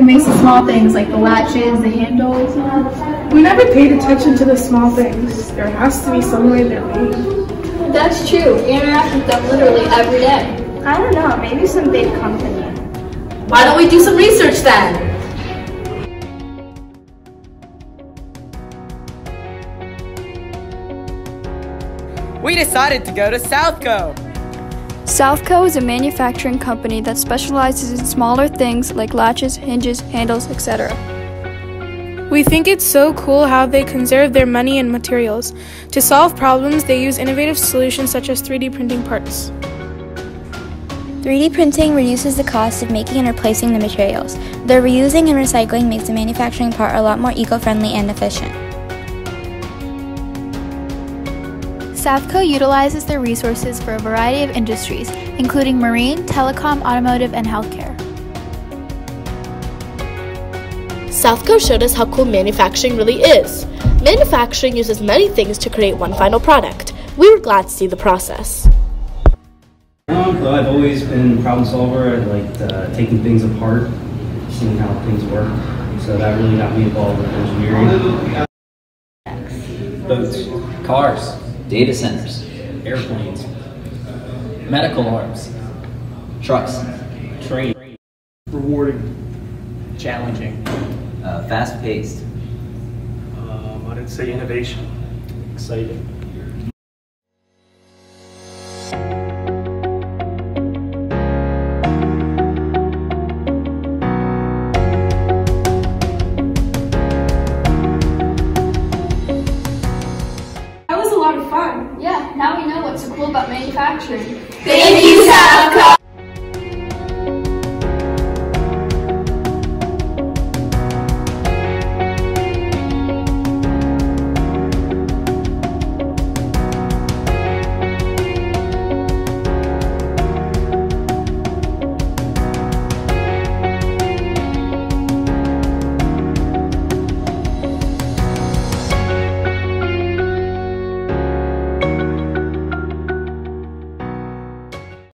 makes the small things like the latches, the handles. We never paid attention to the small things. There has to be some way they're made. That's true. We interact with them literally every day. I don't know, maybe some big company. Why don't we do some research then? We decided to go to Southco. Southco is a manufacturing company that specializes in smaller things like latches, hinges, handles, etc. We think it's so cool how they conserve their money and materials. To solve problems, they use innovative solutions such as 3D printing parts. 3D printing reduces the cost of making and replacing the materials. The reusing and recycling makes the manufacturing part a lot more eco-friendly and efficient. Southco utilizes their resources for a variety of industries, including marine, telecom, automotive, and healthcare. Southco showed us how cool manufacturing really is. Manufacturing uses many things to create one final product. We were glad to see the process. Though I've always been a problem solver, I liked taking things apart, seeing how things work. So that really got me involved with engineering. Boats, cars, data centers, airplanes, medical arms, trucks, trains. Rewarding. challenging, fast-paced. I'd say innovation. Exciting. Yeah, now we know what's so cool about manufacturing.